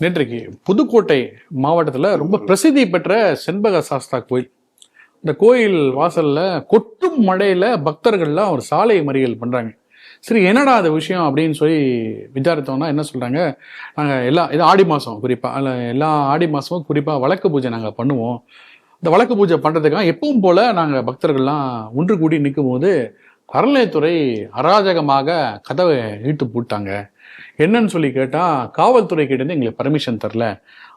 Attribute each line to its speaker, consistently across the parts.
Speaker 1: நேற்றைக்கு புதுக்கோட்டை மாவட்டத்தில் ரொம்ப பிரசித்தி பெற்ற செண்பக சாஸ்தா கோயில். இந்த கோயில் வாசல்ல கொட்டும் மழையில பக்தர்கள்லாம் ஒரு சாலை மறியல் பண்றாங்க. சரி, என்னடா அது விஷயம் அப்படின்னு சொல்லி விசாரித்தோம்னா என்ன சொல்றாங்க, நாங்கள் இது ஆடி மாதம் குறிப்பாக எல்லா ஆடி மாதமும் குறிப்பாக வழக்கு பூஜை நாங்கள் பண்ணுவோம். இந்த வழக்கு பூஜை பண்ணுறதுக்காக எப்பவும் போல நாங்கள் பக்தர்கள்லாம் ஒன்று கூடி நிற்கும் போது அறநிலையத்துறை அராஜகமாக கதவை இழுத்து போட்டாங்க. என்னன்னு சொல்லி கேட்டால் காவல்துறை கிட்டேருந்து எங்களுக்கு பர்மிஷன் தரல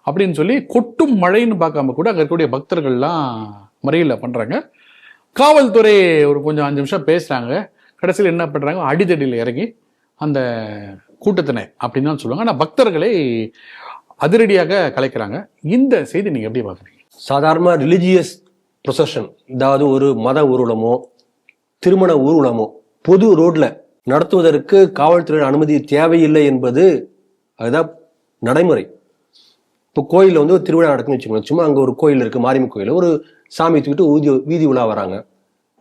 Speaker 1: அப்படின்னு சொல்லி கொட்டும் மழைன்னு பார்க்காம கூட அங்கே இருக்கக்கூடிய பக்தர்கள்லாம் மறியலில் பண்ணுறாங்க. காவல்துறை ஒரு கொஞ்சம் 5 நிமிஷம் பேசுகிறாங்க. கடைசியில் என்ன பண்ணுறாங்க, அடித்தடியில் இறங்கி அந்த கூட்டத்தினை அப்படின்னு தான் சொல்லுவாங்க. ஆனால் பக்தர்களை அதிரடியாக கலைக்கிறாங்க. இந்த செய்தி நீங்கள் எப்படி பார்க்குறீங்க?
Speaker 2: சாதாரண ரிலிஜியஸ் ப்ரொசஷன், அதாவது ஒரு மத ஊர்வலமோ திருமண ஊர்வலமோ பொது ரோட்ல நடத்துவதற்கு காவல்துறை அனுமதி தேவையில்லை என்பது அதுதான் நடைமுறை. இப்போ கோயிலில் வந்து ஒரு திருவிழா நடக்குன்னு வச்சுக்கோங்க. சும்மா அங்கே ஒரு கோயில் இருக்கு, மாரியம்மன் கோயில், ஒரு சாமி தூக்கிட்டு வீதி உலா வராங்க.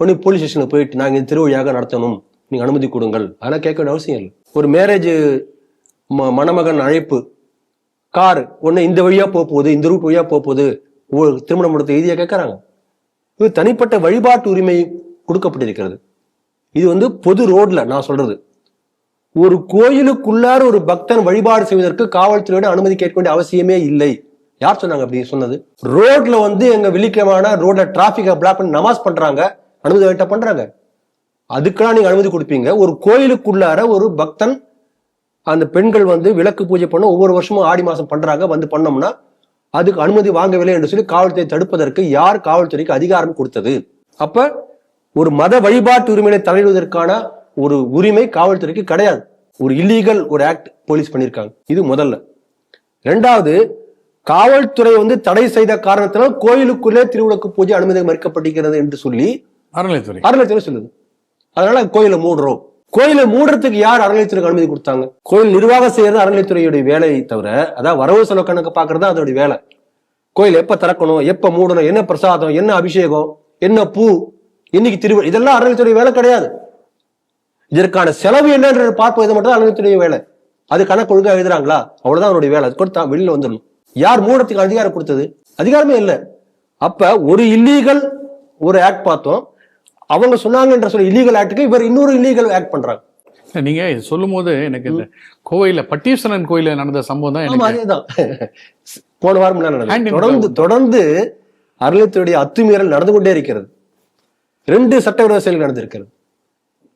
Speaker 2: உடனே போலீஸ் ஸ்டேஷனுக்கு போயிட்டு நாங்கள் இந்த திருவிழாக நடத்தணும், நீங்கள் அனுமதி கொடுங்கள், அதெல்லாம் கேட்க வேண்டிய அவசியம் இல்லை. ஒரு மேரேஜ் மணமகன் அழைப்பு கார் ஒன்று இந்த வழியாக போகுது, இந்த ரூட் வழியாக போகுது, திருமணம் நடத்த எழுதியாக கேட்குறாங்க. இது தனிப்பட்ட வழிபாட்டு உரிமை கொடுக்கப்பட்டிருக்கிறது. இது வந்து பொது ரோட்ல நான் சொல்றது. ஒரு கோயிலுக்குள்ளார ஒரு பக்தன் வழிபாடு செய்வதற்கு காவல்துறையோட அனுமதி கேட்க வேண்டிய அவசியமே இல்லை. யார் சொன்னாங்க அப்படி சொன்னது? ரோட்ல வந்து எங்க வெள்ளிக்கிழமான ரோட்ல டிராபிக்கை பிளாக் பண்ணி நமாஸ் பண்றாங்க, அனுமதி வேண்டாம் பண்றாங்க. அதுக்கெல்லாம் நீங்க அனுமதி கொடுப்பீங்க? ஒரு கோயிலுக்குள்ளார ஒரு பக்தன், அந்த பெண்கள் வந்து விளக்கு பூஜை பண்ண ஒவ்வொரு வருஷமும் ஆடி மாசம் பண்றாங்க, வந்து பண்ணோம்னா அதுக்கு அனுமதி வாங்கவில்லை என்று சொல்லி காவல்துறை தடுப்பதற்கு யார் காவல்துறைக்கு அதிகாரம் கொடுத்தது? அப்ப ஒரு மத வழிபாட்டு உரிமையை தலையிடுவதற்கான ஒரு உரிமை காவல்துறைக்கு கிடையாது. ஒரு இல்லீகல் ஒரு ஆக்ட் போலீஸ் பண்ணியிருக்காங்க. இது முதல்ல. இரண்டாவது, காவல்துறை வந்து தடை செய்த காரணத்தினால் கோயிலுக்குள்ளே திருவிளக்கு பூஜை அனுமதி மறுக்கப்பட்டிருக்கிறது என்று சொல்லி அறநிலையத்துறை சொல்லுது. அதனால கோயிலை மூடுறோம். கோயிலை மூடுறதுக்கு யார் அறநிலையத்துறைக்கு அனுமதி கொடுத்தாங்க? கோயில் நிர்வாகம் செய்யறது அறநிலையத்துறையுடைய வேலையை தவிர, அதாவது வரவு செலவு கணக்கு பாக்குறது அதோடைய வேலை. கோயில் எப்ப திறக்கணும், எப்ப மூடணும், என்ன பிரசாதம், என்ன அபிஷேகம், என்ன பூ, இன்னைக்கு திருவிழா, இதெல்லாம் அறநிலையத்துறை வேலை கிடையாது. இதற்கான செலவு என்னன்றது பார்ப்பது மட்டும் அறநிலையத்துறை வேலை. அது கணக்கு ஒழுங்கா எழுதுறாங்களா, அவ்வளவுதான் அவருடைய வேலை. அது கொடுத்தா வெளியில வந்துடணும். யார் மூடத்துக்கு அதிகாரம் கொடுத்தது? அதிகாரமே இல்லை. அப்ப ஒரு இல்லீகல் ஒரு ஆக்ட் பார்த்தோம், அவங்க சொன்னாங்கன்ற சொல்ல இல்லீகல் ஆக்டுக்கு இவர் இன்னொரு இல்லீகல் ஆக்ட் பண்றாங்க.
Speaker 1: நீங்க சொல்லும் போது எனக்கு இந்த கோயில பட்டீஸ்வரன் கோயில நடந்த சம்பவம் தான்.
Speaker 2: அதேதான் போன வாரம் தொடர்ந்து அறநிலையத்துறையுடைய அத்துமீறல் நடந்து கொண்டே இருக்கிறது. 2 சட்டவிரோத செயல்கள் நடந்திருக்கிறது.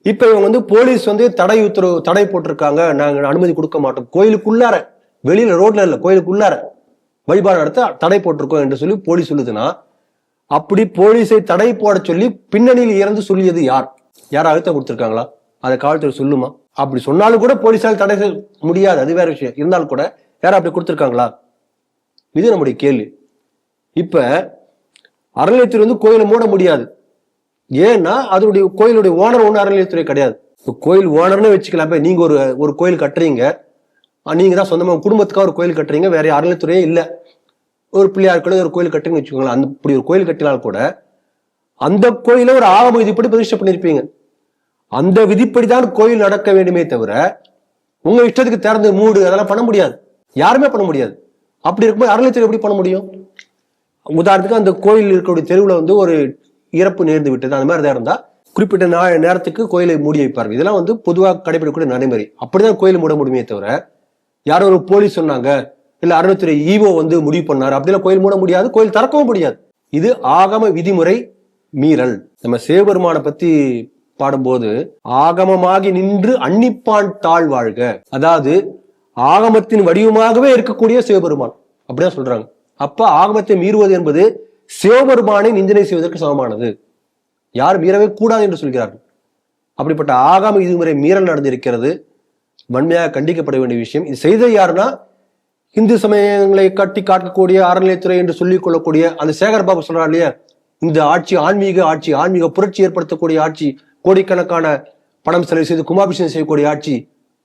Speaker 2: இப்ப இவங்க வந்து போலீஸ் வந்து தடை போட்டிருக்காங்க, நாங்க அனுமதி கொடுக்க மாட்டோம், கோயிலுக்குள்ளார, வெளியில ரோட்ல இல்ல, கோயிலுக்குள்ளார வழிபாடு நடத்த தடை போட்டிருக்கோம் என்று சொல்லி போலீஸ் சொல்லுதுன்னா, அப்படி போலீஸை தடை போட சொல்லி பின்னணியில் இறந்து சொல்லியது யார்? யாரும் அழுத்தம் கொடுத்திருக்காங்களா? அதை காவல்துறை சொல்லுமா? அப்படி சொன்னாலும் கூட போலீஸால் தடை செய்ய முடியாது, அது வேற விஷயம். இருந்தாலும் கூட யாரும் அப்படி கொடுத்திருக்காங்களா? இது நம்முடைய கேள்வி. இப்ப அறநிலையத்துறை வந்து கோயிலை மூட முடியாது. ஏன்னா அதனுடைய கோயிலுடைய ஓனர் ஒண்ணு அறநிலையத்துறை கிடையாது. கோயில் ஓனர்னு வச்சுக்கலாம். நீங்க ஒரு கோயில் கட்டுறீங்க, நீங்க தான் சொந்தமா குடும்பத்துக்காக ஒரு கோயில் கட்டுறீங்க, வேற அறநிலையத்துறையே இல்லை. ஒரு பிள்ளையார் கூட ஒரு கோயில் கட்டுறீங்கன்னு வச்சுக்கோங்களேன். அந்த இப்படி ஒரு கோயில் கட்டினால் கூட அந்த கோயில ஒரு ஆகம விதிப்படி பிரதிஷ்டை பண்ணிருப்பீங்க. அந்த விதிப்படிதான் கோயில் நடக்க வேண்டுமே தவிர உங்க இஷ்டத்துக்கு திறந்து மூடு அதெல்லாம் பண்ண முடியாது, யாருமே பண்ண முடியாது. அப்படி இருக்கும்போது அறநிலையத்துறை எப்படி பண்ண முடியும்? உதாரணத்துக்கு அந்த கோயில் இருக்கக்கூடிய தெருவுல வந்து ஒரு இறப்பு நேர்ந்து விட்டது, அந்த மாதிரி இருந்தா குறிப்பிட்ட நேரத்துக்கு கோயிலை மூடி வைப்பார்கள். இதெல்லாம் வந்து பொதுவாக கடைபிடிக்கக்கூடிய நடைமுறை. அப்படிதான் கோயில் மூட முடியுமே தவிர யாரோ ஒரு போலீஸ் சொன்னாங்க, இல்ல அறநிலையத்துறை ஈவோ வந்து முடிவு பண்ணாரு, அப்படிலாம் கோயில் மூட முடியாது, கோயில் திறக்கவும் முடியாது. இது ஆகம விதிமுறை மீறல். நம்ம சிவபெருமானை பத்தி பாடும்போது ஆகமமாகி நின்று அன்னிப்பான் தாழ் வாழ்க, அதாவது ஆகமத்தின் வடிவமாகவே இருக்கக்கூடிய சிவபெருமான் அப்படிதான் சொல்றாங்க. அப்ப ஆகமத்தை மீறுவது என்பது சிவபெருமானை நிந்தனை செய்வதற்கு சமமானது. யார் மீறவே கூடாது என்று சொல்கிறார்கள். அப்படிப்பட்ட ஆகம விதிமுறை மீறல் நடந்திருக்கிறது, வன்மையாக கண்டிக்கப்பட வேண்டிய விஷயம். இது செய்த யாருன்னா இந்து சமயங்களை கட்டி காட்டக்கூடிய அறநிலையத்துறை என்று சொல்லிக் கொள்ளக்கூடிய அந்த சேகர்பாபு சொல்றாரு இல்லையா, இந்த ஆட்சி ஆன்மீக ஆட்சி, ஆன்மீக புரட்சி ஏற்படுத்தக்கூடிய ஆட்சி, கோடிக்கணக்கான பணம் செலவு செய்து கும்பாபிஷேகம் செய்யக்கூடிய ஆட்சி,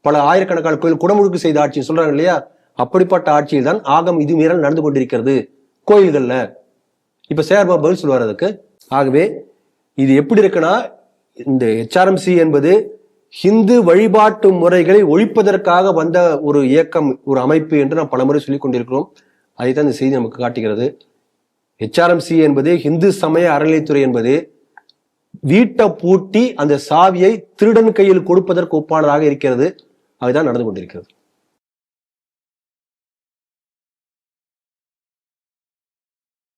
Speaker 2: பல ஆயிரக்கணக்கான கோயில் குடமுழுக்கு செய்த ஆட்சி சொல்றாங்க இல்லையா, அப்படிப்பட்ட ஆட்சியில் தான் ஆகம் இது மீறல் நடந்து கொண்டிருக்கிறது கோயில்கள்ல. இப்ப சேகர்பாபு பதில் சொல்லுவார் அதுக்கு. ஆகவே இது எப்படி இருக்குன்னா, இந்த HRMC என்பது ஹிந்து வழிபாட்டு முறைகளை ஒழிப்பதற்காக வந்த ஒரு இயக்கம், ஒரு அமைப்பு என்று நாம் பலமுறை சொல்லிக் கொண்டிருக்கிறோம். அதைத்தான் இந்த செய்தி நமக்கு காட்டுகிறது. HRMC என்பது இந்து சமய அறநிலைத்துறை என்பது வீட்டை பூட்டி அந்த சாவியை திருடன் கையில் கொடுப்பதற்கு ஒப்பானதாக இருக்கிறது. அதுதான் நடந்து கொண்டிருக்கிறது.